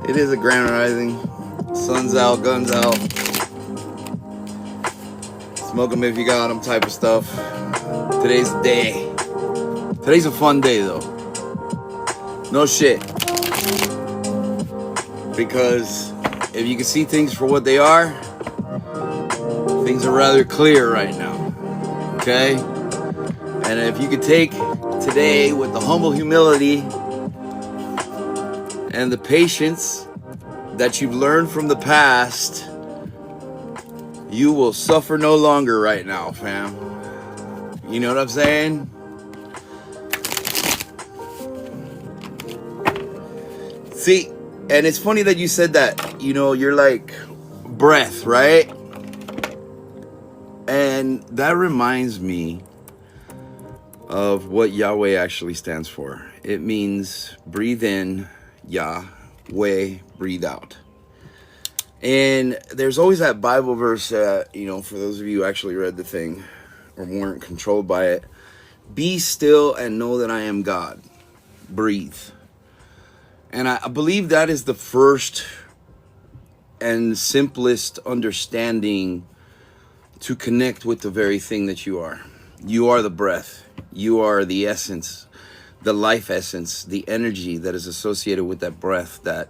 It is a grand rising. Sun's out, guns out. Smoke 'em if you got 'em type of stuff. Today's the day. Today's a fun day though. No shit. Because if you can see things for what they are, things are rather clear right now. Okay? And if you could take today with the humble humility and the patience that you've learned from the past, you will suffer no longer right now, fam. You know what I'm saying? See, and it's funny that you said that. You know, you're like breath, right? And that reminds me of what Yahweh actually stands for. It means breathe in, Yahweh, breathe out. And there's always that Bible verse that, you know, for those of you who actually read the thing or weren't controlled by it, be still and know that I am God. Breathe. And I believe that is the first and simplest understanding to connect with the very thing that you are. You are the breath. You are the essence, the life essence, the energy that is associated with that breath that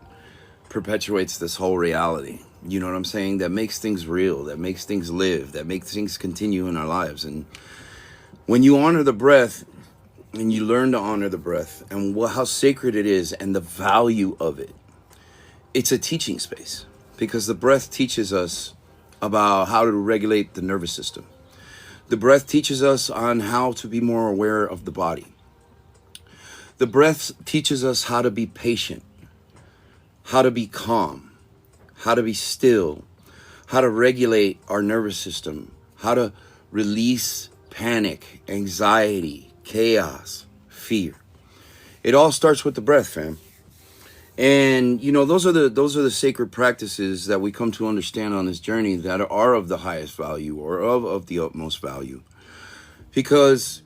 perpetuates this whole reality. You know what I'm saying? That makes things real, that makes things live, that makes things continue in our lives. And when you honor the breath and you learn to honor the breath and how sacred it is and the value of it, it's a teaching space because the breath teaches us about how to regulate the nervous system. The breath teaches us on how to be more aware of the body. The breath teaches us how to be patient, how to be calm, how to be still, how to regulate our nervous system, how to release panic, anxiety, chaos, fear. It all starts with the breath, fam. And you know, those are the sacred practices that we come to understand on this journey that are of the highest value or of the utmost value. Because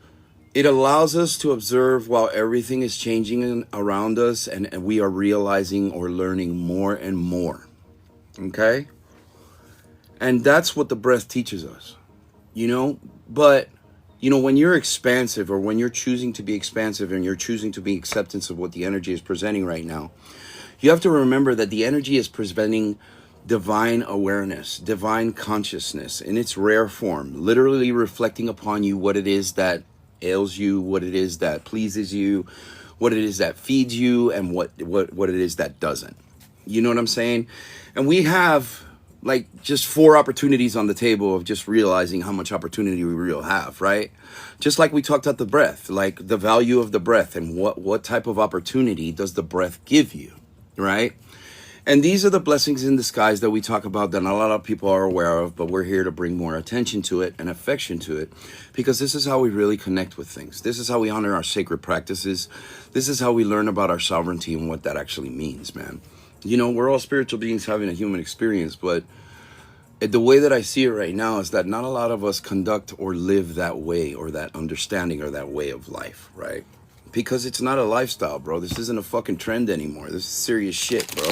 it allows us to observe while everything is changing around us and we are realizing or learning more and more. Okay? And that's what the breath teaches us. You know? But, you know, when you're expansive or when you're choosing to be expansive and you're choosing to be acceptance of what the energy is presenting right now, you have to remember that the energy is presenting divine awareness, divine consciousness in its rare form, literally reflecting upon you what it is that ails you, what it is that pleases you, what it is that feeds you, and what it is that doesn't. You know what I'm saying? And we have like just 4 opportunities on the table of just realizing how much opportunity we really have, right? Just like we talked about the breath, like the value of the breath and what type of opportunity does the breath give you, right? And these are the blessings in disguise that we talk about that not a lot of people are aware of, but we're here to bring more attention to it and affection to it because this is how we really connect with things. This is how we honor our sacred practices. This is how we learn about our sovereignty and what that actually means, man. You know, we're all spiritual beings having a human experience, but the way that I see it right now is that not a lot of us conduct or live that way or that understanding or that way of life, right? Because it's not a lifestyle, bro. This isn't a fucking trend anymore. This is serious shit, bro.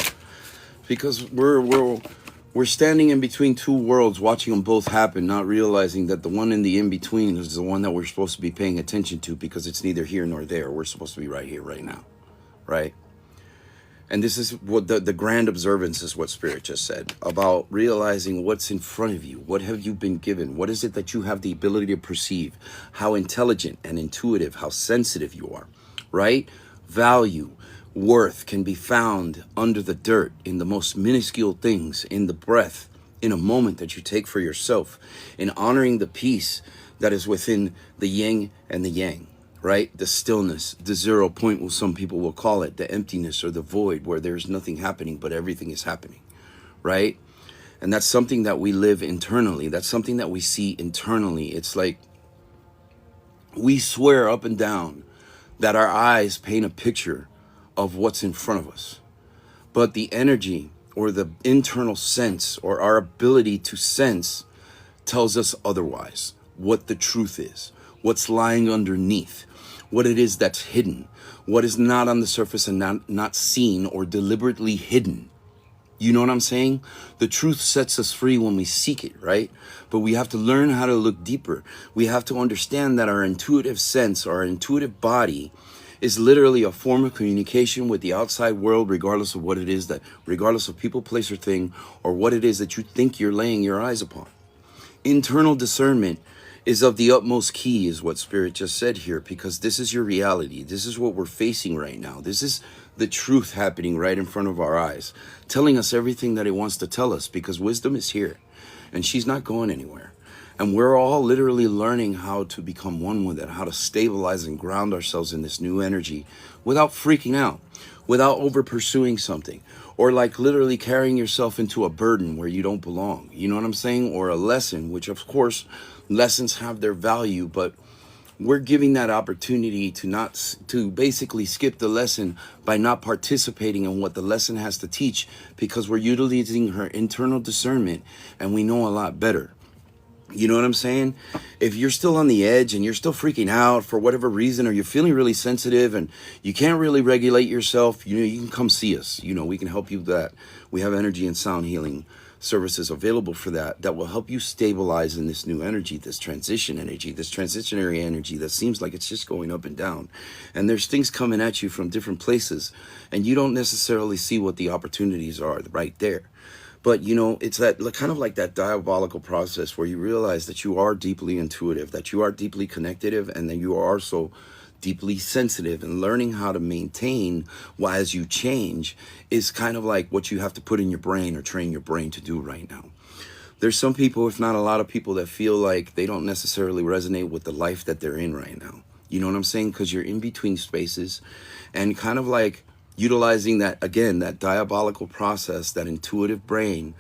Because we're standing in between 2 worlds, watching them both happen, not realizing that the one in the in-between is the one that we're supposed to be paying attention to because it's neither here nor there. We're supposed to be right here, right now, right? And this is what the grand observance is what Spirit just said about realizing what's in front of you. What have you been given? What is it that you have the ability to perceive? How intelligent and intuitive, how sensitive you are, right? Value, worth can be found under the dirt in the most minuscule things, in the breath, in a moment that you take for yourself, in honoring the peace that is within the yin and the yang. Right? The stillness, the 0 point, what some people will call it, the emptiness or the void where there's nothing happening, but everything is happening. Right? And that's something that we live internally. That's something that we see internally. It's like we swear up and down that our eyes paint a picture of what's in front of us. But the energy or the internal sense or our ability to sense tells us otherwise, what the truth is, what's lying underneath, what it is that's hidden, what is not on the surface and not seen or deliberately hidden. You know what I'm saying? The truth sets us free when we seek it, right? But we have to learn how to look deeper. We have to understand that our intuitive sense, our intuitive body, is literally a form of communication with the outside world, regardless of what it is regardless of people, place, or thing, or what it is that you think you're laying your eyes upon. Internal discernment is of the utmost key, is what Spirit just said here, because this is your reality. This is what we're facing right now. This is the truth happening right in front of our eyes, telling us everything that it wants to tell us, because wisdom is here and she's not going anywhere. And we're all literally learning how to become one with it, how to stabilize and ground ourselves in this new energy without freaking out, without over pursuing something, or like literally carrying yourself into a burden where you don't belong. You know what I'm saying? Or a lesson, which of course lessons have their value, but we're giving that opportunity to basically skip the lesson by not participating in what the lesson has to teach, because we're utilizing her internal discernment and we know a lot better. You know what I'm saying? If you're still on the edge and you're still freaking out for whatever reason, or you're feeling really sensitive and you can't really regulate yourself, you can come see us. We can help you with that. We have energy and sound healing services available for that will help you stabilize in this new energy, this transition energy, this transitionary energy that seems like it's just going up and down. And there's things coming at you from different places and you don't necessarily see what the opportunities are right there. But, it's that kind of like that diabolical process where you realize that you are deeply intuitive, that you are deeply connective, and that you are also deeply sensitive, and learning how to maintain as you change is kind of like what you have to put in your brain or train your brain to do right now. There's some people, if not a lot of people, that feel like they don't necessarily resonate with the life that they're in right now. You know what I'm saying? Because you're in between spaces and kind of like utilizing that, again, that diabolical process, that intuitive brain,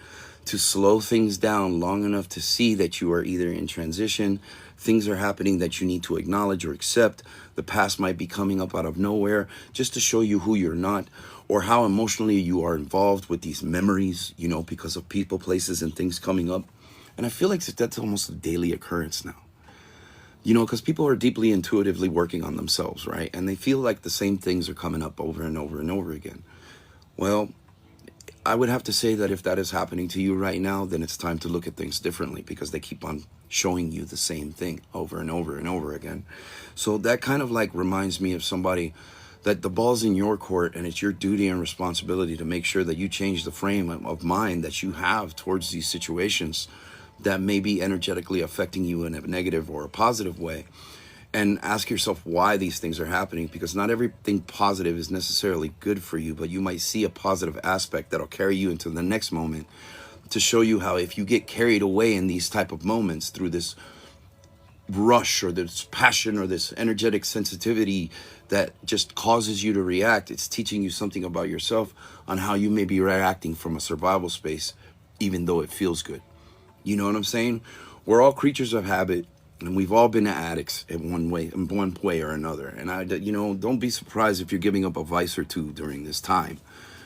to slow things down long enough to see that you are either in transition, things are happening that you need to acknowledge or accept. The past might be coming up out of nowhere just to show you who you're not, or how emotionally you are involved with these memories, because of people, places, and things coming up. And I feel like that's almost a daily occurrence now. Because people are deeply intuitively working on themselves, right? And they feel like the same things are coming up over and over and over again. Well, I would have to say that if that is happening to you right now, then it's time to look at things differently, because they keep on showing you the same thing over and over and over again. So that kind of like reminds me of somebody that the ball's in your court, and it's your duty and responsibility to make sure that you change the frame of mind that you have towards these situations that may be energetically affecting you in a negative or a positive way, and ask yourself why these things are happening, because not everything positive is necessarily good for you, but you might see a positive aspect that'll carry you into the next moment, to show you how if you get carried away in these type of moments through this rush or this passion or this energetic sensitivity that just causes you to react, it's teaching you something about yourself on how you may be reacting from a survival space, even though it feels good. You know what I'm saying? We're all creatures of habit, and we've all been addicts in one way or another. And don't be surprised if you're giving up a vice or two during this time,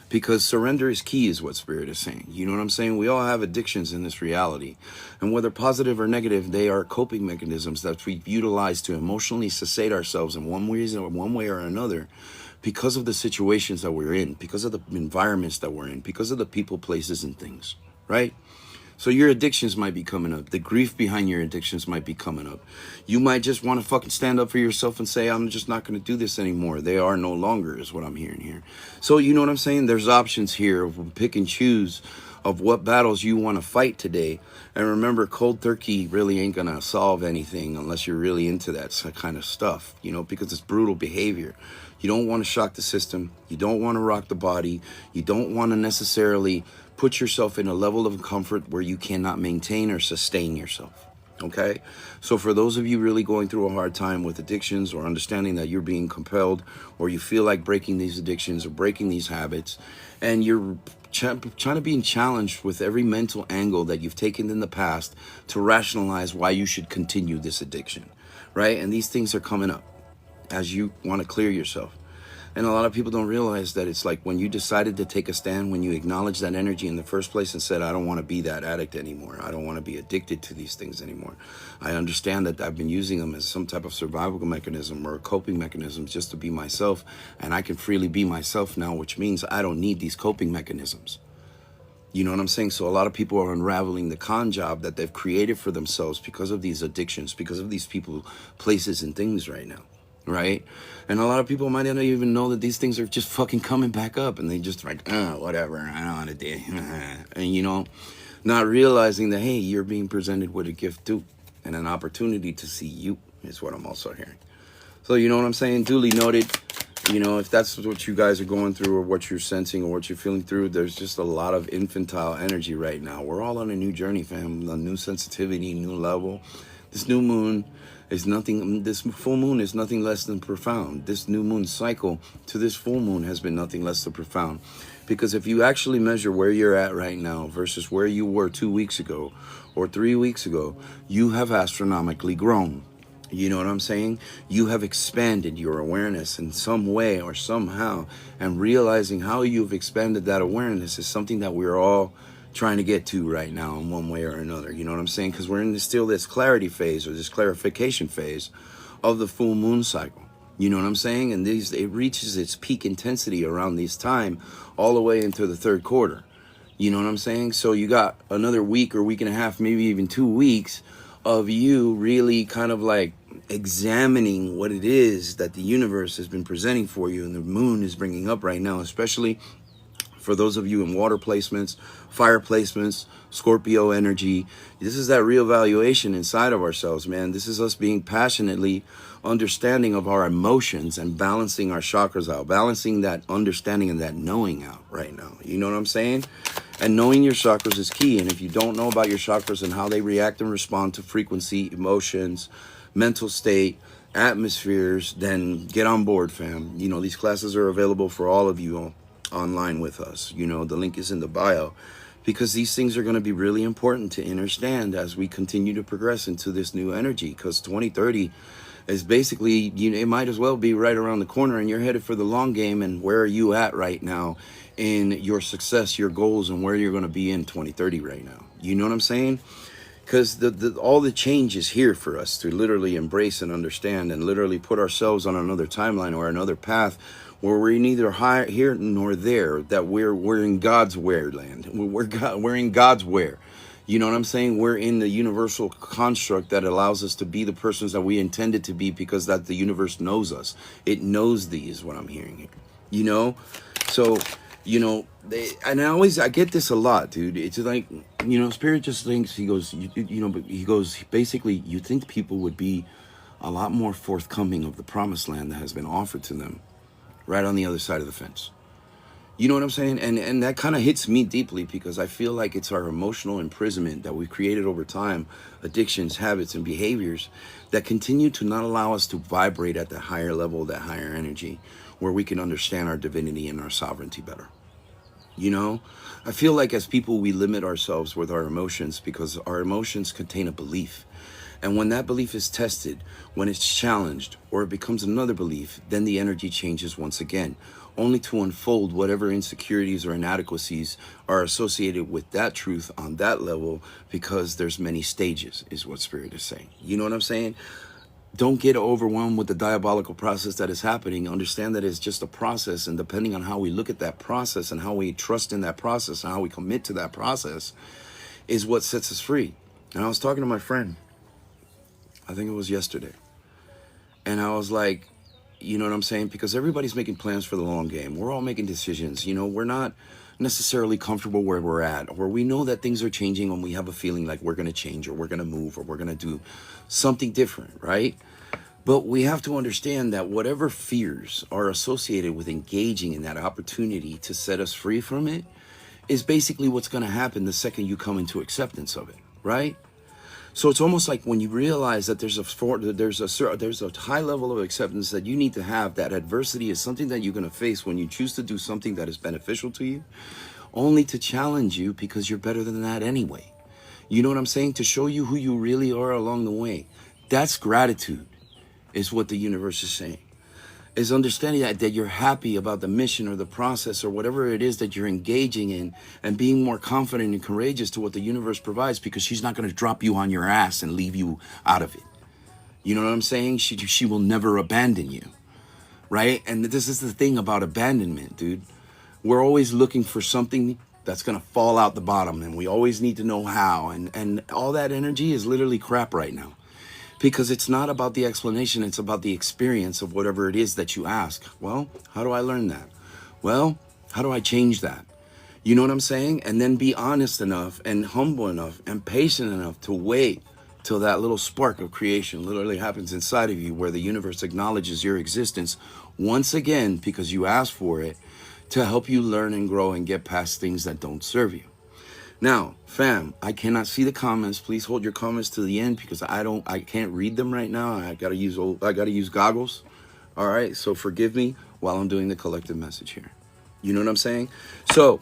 because surrender is key, is what Spirit is saying. You know what I'm saying? We all have addictions in this reality, and whether positive or negative, they are coping mechanisms that we utilize to emotionally cessate ourselves in one way or another, because of the situations that we're in, because of the environments that we're in, because of the people, places, and things, right? So your addictions might be coming up. The grief behind your addictions might be coming up. You might just want to fucking stand up for yourself and say, I'm just not going to do this anymore. They are no longer, is what I'm hearing here. So you know what I'm saying? There's options here of pick and choose of what battles you want to fight today. And remember, cold turkey really ain't going to solve anything unless you're really into that kind of stuff, because it's brutal behavior. You don't want to shock the system. You don't want to rock the body. You don't want to necessarily put yourself in a level of comfort where you cannot maintain or sustain yourself. Okay? So for those of you really going through a hard time with addictions, or understanding that you're being compelled, or you feel like breaking these addictions or breaking these habits, and you're trying to be challenged with every mental angle that you've taken in the past to rationalize why you should continue this addiction, right? And these things are coming up as you want to clear yourself. And a lot of people don't realize that it's like when you decided to take a stand, when you acknowledged that energy in the first place and said, I don't want to be that addict anymore. I don't want to be addicted to these things anymore. I understand that I've been using them as some type of survival mechanism or a coping mechanism just to be myself. And I can freely be myself now, which means I don't need these coping mechanisms. You know what I'm saying? So a lot of people are unraveling the con job that they've created for themselves because of these addictions, because of these people, places, and things right now. Right? And a lot of people might not even know that these things are just fucking coming back up, and they just like, whatever, I don't want to do. And you know, not realizing that, hey, you're being presented with a gift too, and an opportunity to see you is what I'm also hearing. So you know what I'm saying? Duly noted. You know, if that's what you guys are going through or what you're sensing or what you're feeling through, there's just a lot of infantile energy right now. We're all on a new journey, fam, a new sensitivity, new level. This new moon is nothing, this full moon is nothing less than profound. This new moon cycle to this full moon has been nothing less than profound. Because if you actually measure where you're at right now versus where you were 2 weeks ago or 3 weeks ago, you have astronomically grown. You know what I'm saying? You have expanded your awareness in some way or somehow, and realizing how you've expanded that awareness is something that we're all trying to get to right now in one way or another. You know what I'm saying? Because we're in this clarity phase or this clarification phase of the full moon cycle. You know what I'm saying? And it reaches its peak intensity around this time all the way into the third quarter. You know what I'm saying? So you got another week or week and a half, maybe even 2 weeks of you really kind of like examining what it is that the universe has been presenting for you and the moon is bringing up right now, especially for those of you in water placements, fire placements, Scorpio energy. This is that reevaluation inside of ourselves, man. This is us being passionately understanding of our emotions and balancing our chakras out, balancing that understanding and that knowing out right now. You know what I'm saying? And knowing your chakras is key. And if you don't know about your chakras and how they react and respond to frequency, emotions, mental state, atmospheres, then get on board, fam. You know, these classes are available for all of you online with us. You know, the link is in the bio, because these things are going to be really important to understand as we continue to progress into this new energy, because 2030 is basically, you know, it might as well be right around the corner, and you're headed for the long game. And where are you at right now in your success, your goals, and where you're going to be in 2030 right now? You know what I'm saying? Because all the change is here for us to literally embrace and understand and literally put ourselves on another timeline or another path where we're neither here nor there, that we're in God's where land. We're in God's where. You know what I'm saying? We're in the universal construct that allows us to be the persons that we intended to be, because that the universe knows us. It knows thee is what I'm hearing here. You know? So, you know, I get this a lot, dude. It's like, you know, Spirit just thinks, he goes, but he goes, basically, you think people would be a lot more forthcoming of the promised land that has been offered to them right on the other side of the fence. You know what I'm saying? And that kind of hits me deeply, because I feel like it's our emotional imprisonment that we've created over time, addictions, habits, and behaviors that continue to not allow us to vibrate at that higher level, that higher energy, where we can understand our divinity and our sovereignty better. You know, I feel like as people, we limit ourselves with our emotions because our emotions contain a belief. And when that belief is tested, when it's challenged, or it becomes another belief, then the energy changes once again, only to unfold whatever insecurities or inadequacies are associated with that truth on that level, because there's many stages, is what Spirit is saying. You know what I'm saying? Don't get overwhelmed with the diabolical process that is happening. Understand that it's just a process, and depending on how we look at that process and how we trust in that process and how we commit to that process is what sets us free. And I was talking to my friend, I think it was yesterday, and I was like, you know what I'm saying? Because everybody's making plans for the long game. We're all making decisions. You know, we're not necessarily comfortable where we're at, or we know that things are changing when we have a feeling like we're going to change, or we're going to move, or we're going to do something different, right? But we have to understand that whatever fears are associated with engaging in that opportunity to set us free from it is basically what's going to happen the second you come into acceptance of it, right? So it's almost like when you realize that there's a high level of acceptance that you need to have, that adversity is something that you're going to face when you choose to do something that is beneficial to you, only to challenge you because you're better than that anyway. You know what I'm saying? To show you who you really are along the way. That's gratitude, is what the universe is saying. is understanding that you're happy about the mission or the process or whatever it is that you're engaging in, and being more confident and courageous to what the universe provides, because she's not going to drop you on your ass and leave you out of it. You know what I'm saying? She will never abandon you, right? And this is the thing about abandonment, dude. We're always looking for something that's going to fall out the bottom, and we always need to know how. And all that energy is literally crap right now, because it's not about the explanation. It's about the experience of whatever it is that you ask. Well, how do I learn that? Well, how do I change that? You know what I'm saying? And then be honest enough and humble enough and patient enough to wait till that little spark of creation literally happens inside of you, where the universe acknowledges your existence once again, because you asked for it, to help you learn and grow and get past things that don't serve you. Now, fam, I cannot see the comments. Please hold your comments to the end, because I can't read them right now. I gotta use goggles. All right, so forgive me while I'm doing the collective message here. You know what I'm saying? So,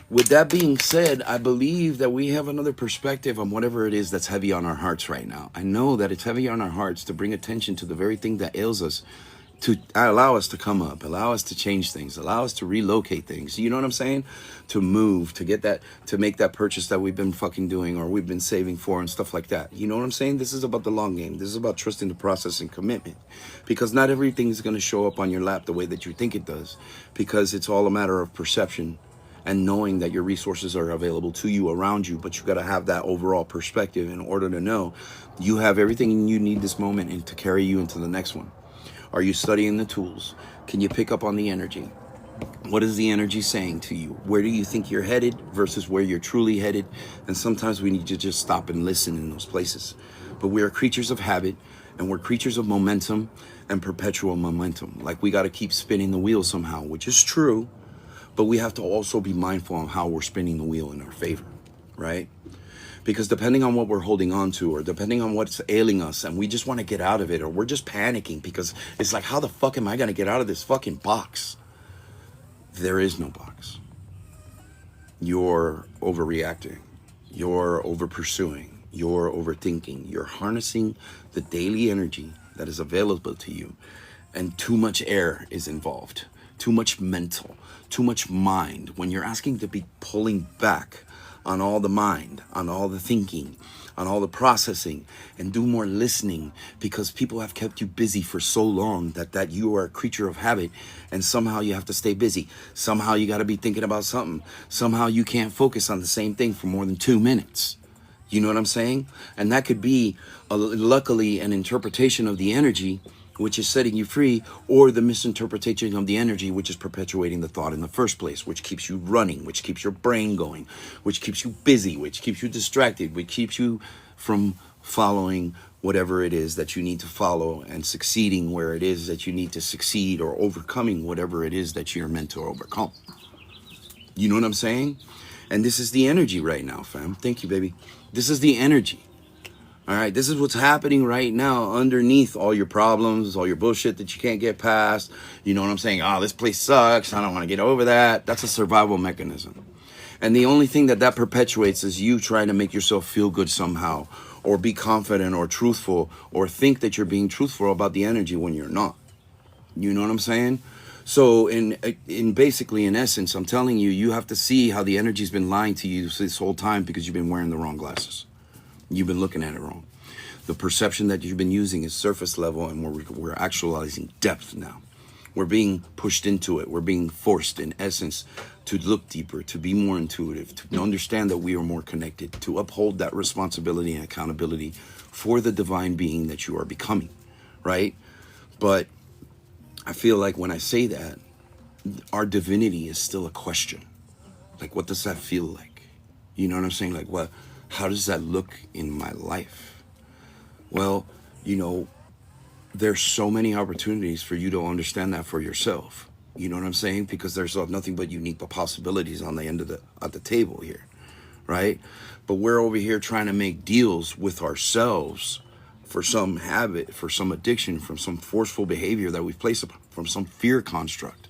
with that being said, I believe that we have another perspective on whatever it is that's heavy on our hearts right now. I know that it's heavy on our hearts to bring attention to the very thing that ails us, to allow us to come up, allow us to change things, allow us to relocate things. You know what I'm saying? To move, to get that, to make that purchase that we've been fucking doing or we've been saving for and stuff like that. You know what I'm saying? This is about the long game. This is about trusting the process and commitment, because not everything is going to show up on your lap the way that you think it does, because it's all a matter of perception and knowing that your resources are available to you, around you. But you got to have that overall perspective in order to know you have everything you need this moment and to carry you into the next one. Are you studying the tools? Can you pick up on the energy? What is the energy saying to you? Where do you think you're headed versus where you're truly headed? And sometimes we need to just stop and listen in those places. But we are creatures of habit, and we're creatures of momentum and perpetual momentum. Like, we got to keep spinning the wheel somehow, which is true. But we have to also be mindful of how we're spinning the wheel in our favor, right? Because depending on what we're holding on to, or depending on what's ailing us, and we just want to get out of it, or we're just panicking because it's like, how the fuck am I going to get out of this fucking box? There is no box. You're overreacting. You're over pursuing. You're overthinking. You're harnessing the daily energy that is available to you. And too much air is involved. Too much mental. Too much mind. When you're asking to be pulling back on all the mind, on all the thinking, on all the processing, and do more listening, because people have kept you busy for so long that you are a creature of habit, and somehow you have to stay busy. Somehow you got to be thinking about something. Somehow you can't focus on the same thing for more than 2 minutes. You know what I'm saying? And that could be, luckily, an interpretation of the energy, which is setting you free, or the misinterpretation of the energy, which is perpetuating the thought in the first place, which keeps you running, which keeps your brain going, which keeps you busy, which keeps you distracted, which keeps you from following whatever it is that you need to follow, and succeeding where it is that you need to succeed, or overcoming whatever it is that you're meant to overcome. You know what I'm saying? And this is the energy right now, fam. Thank you, baby. This is the energy. All right, this is what's happening right now underneath all your problems, all your bullshit that you can't get past. You know what I'm saying? Oh, this place sucks. I don't want to get over that. That's a survival mechanism. And the only thing that perpetuates is you trying to make yourself feel good somehow, or be confident or truthful, or think that you're being truthful about the energy when you're not. You know what I'm saying? So in basically, in essence, I'm telling you, you have to see how the energy's been lying to you this whole time, because you've been wearing the wrong glasses. You've been looking at it wrong. The perception that you've been using is surface level, and we're actualizing depth now. We're being pushed into it. We're being forced, in essence, to look deeper, to be more intuitive, to understand that we are more connected, to uphold that responsibility and accountability for the divine being that you are becoming, right? But I feel like when I say that, our divinity is still a question. Like, what does that feel like? You know what I'm saying? Like, what? How does that look in my life? Well, you know, there's so many opportunities for you to understand that for yourself. You know what I'm saying? Because there's nothing but unique possibilities on the end of at the table here, right? But we're over here trying to make deals with ourselves for some habit, for some addiction, from some forceful behavior that we've placed upon, from some fear construct.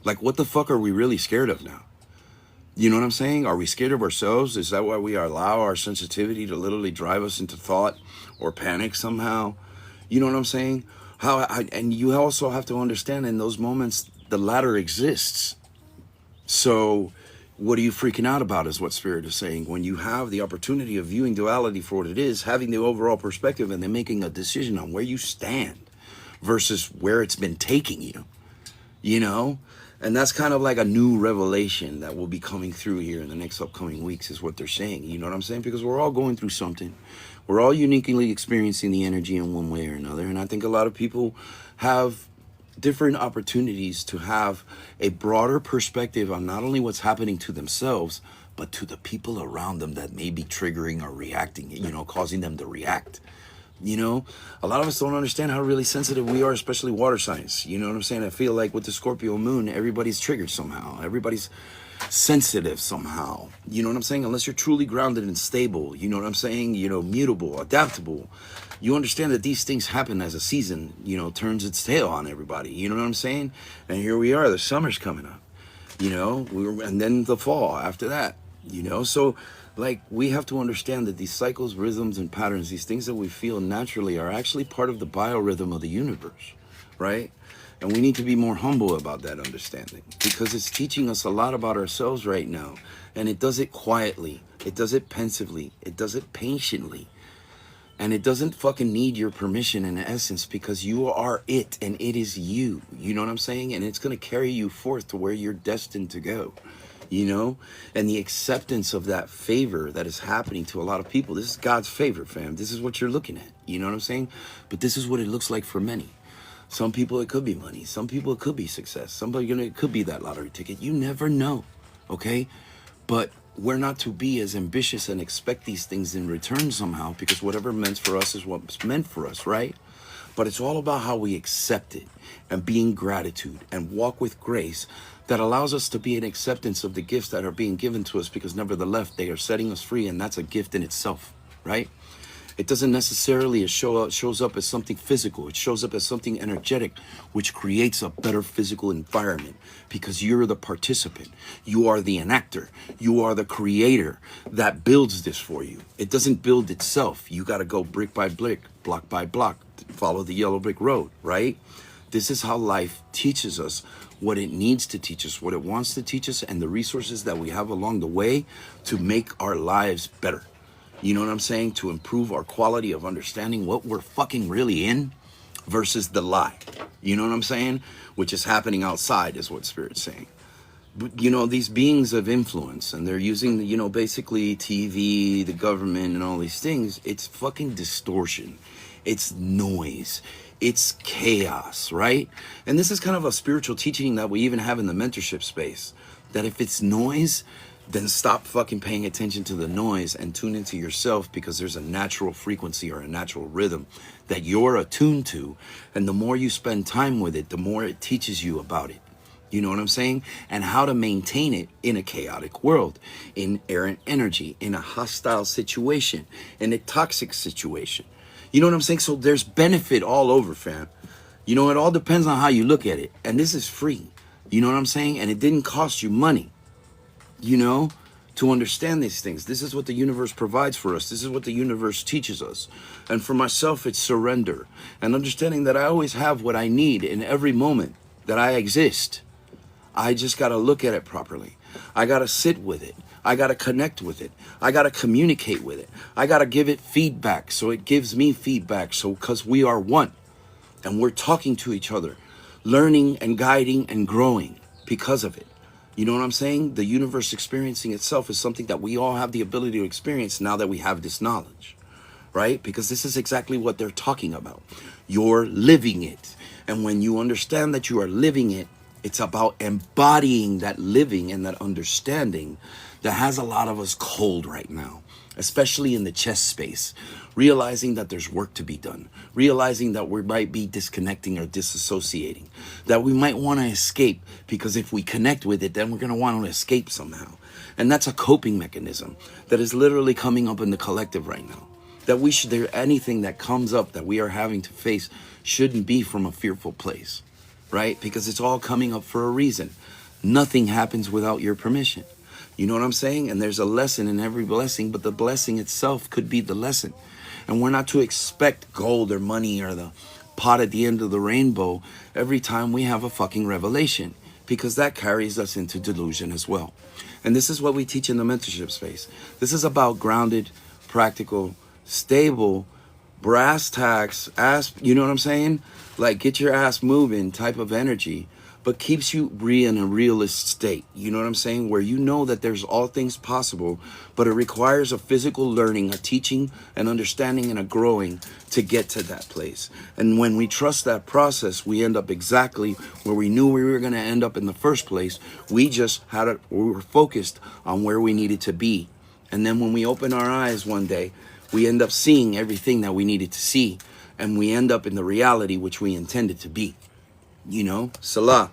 Like, what the fuck are we really scared of now? You know what I'm saying? Are we scared of ourselves? Is that why we allow our sensitivity to literally drive us into thought or panic somehow? You know what I'm saying? And you also have to understand in those moments, the latter exists. So what are you freaking out about is what Spirit is saying. When you have the opportunity of viewing duality for what it is, having the overall perspective, and then making a decision on where you stand versus where it's been taking you, you know? And that's kind of like a new revelation that will be coming through here in the next upcoming weeks is what they're saying. You know what I'm saying? Because we're all going through something. We're all uniquely experiencing the energy in one way or another. And I think a lot of people have different opportunities to have a broader perspective on not only what's happening to themselves, but to the people around them that may be triggering or reacting, you know, causing them to react. You know, a lot of us don't understand how really sensitive we are, especially water signs. You know what I'm saying? I feel like with the Scorpio moon, everybody's triggered somehow. Everybody's sensitive somehow. You know what I'm saying? Unless you're truly grounded and stable, you know what I'm saying? You know, mutable, adaptable. You understand that these things happen as a season, you know, turns its tail on everybody. You know what I'm saying? And here we are, the summer's coming up, you know, and then the fall after that, you know? So, like, we have to understand that these cycles, rhythms, and patterns, these things that we feel naturally are actually part of the biorhythm of the universe, right? And we need to be more humble about that understanding because it's teaching us a lot about ourselves right now. And it does it quietly. It does it pensively. It does it patiently. And it doesn't fucking need your permission in essence because you are it and it is you. You know what I'm saying? And it's going to carry you forth to where you're destined to go. You know, and the acceptance of that favor that is happening to a lot of people. This is God's favor, fam. This is what you're looking at. You know what I'm saying? But this is what it looks like for many. Some people, it could be money. Some people, it could be success. Somebody, it could be that lottery ticket. You never know, okay? But we're not to be as ambitious and expect these things in return somehow because whatever meant for us is what's meant for us, right? But it's all about how we accept it and be in gratitude and walk with grace that allows us to be in acceptance of the gifts that are being given to us because nevertheless, they are setting us free and that's a gift in itself, right? It doesn't necessarily shows up as something physical. It shows up as something energetic, which creates a better physical environment because you're the participant. You are the enactor. You are the creator that builds this for you. It doesn't build itself. You got to go brick by brick, block by block, follow the yellow brick road, right? This is how life teaches us what it needs to teach us, what it wants to teach us, and the resources that we have along the way to make our lives better. You know what I'm saying? To improve our quality of understanding what we're fucking really in versus the lie. You know what I'm saying? Which is happening outside is what Spirit's saying. But, you know, these beings of influence, and they're using, you know, basically TV, the government, and all these things. It's fucking distortion. It's noise. It's chaos, right? And this is kind of a spiritual teaching that we even have in the mentorship space. That if it's noise, then stop fucking paying attention to the noise and tune into yourself because there's a natural frequency or a natural rhythm that you're attuned to. And the more you spend time with it, the more it teaches you about it. You know what I'm saying? And how to maintain it in a chaotic world, in errant energy, in a hostile situation, in a toxic situation. You know what I'm saying? So there's benefit all over, fam. You know, it all depends on how you look at it. And this is free. You know what I'm saying? And it didn't cost you money, you know, to understand these things. This is what the universe provides for us. This is what the universe teaches us. And for myself, it's surrender and understanding that I always have what I need in every moment that I exist. I just got to look at it properly. I got to sit with it. I got to connect with it. I got to communicate with it. I got to give it feedback so it gives me feedback. So because we are one and we're talking to each other, learning and guiding and growing because of it. You know what I'm saying? The universe experiencing itself is something that we all have the ability to experience now that we have this knowledge, right? Because this is exactly what they're talking about. You're living it. And when you understand that you are living it, it's about embodying that living and that understanding that has a lot of us cold right now, especially in the chest space, realizing that there's work to be done, realizing that we might be disconnecting or disassociating, that we might want to escape because if we connect with it, then we're going to want to escape somehow. And that's a coping mechanism that is literally coming up in the collective right now. That we should, anything that comes up that we are having to face shouldn't be from a fearful place, right? Because it's all coming up for a reason. Nothing happens without your permission. You know what I'm saying? And there's a lesson in every blessing, but the blessing itself could be the lesson. And we're not to expect gold or money or the pot at the end of the rainbow every time we have a fucking revelation, because that carries us into delusion as well. And this is what we teach in the mentorship space. This is about grounded, practical, stable, brass tacks, ass, you know what I'm saying? Like, get your ass moving type of energy, but keeps you in a realist state. You know what I'm saying? Where you know that there's all things possible, but it requires a physical learning, a teaching, an understanding, and a growing to get to that place. And when we trust that process, we end up exactly where we knew we were going to end up in the first place. We were focused on where we needed to be. And then when we open our eyes one day, we end up seeing everything that we needed to see. And we end up in the reality which we intended to be. You know? Salah.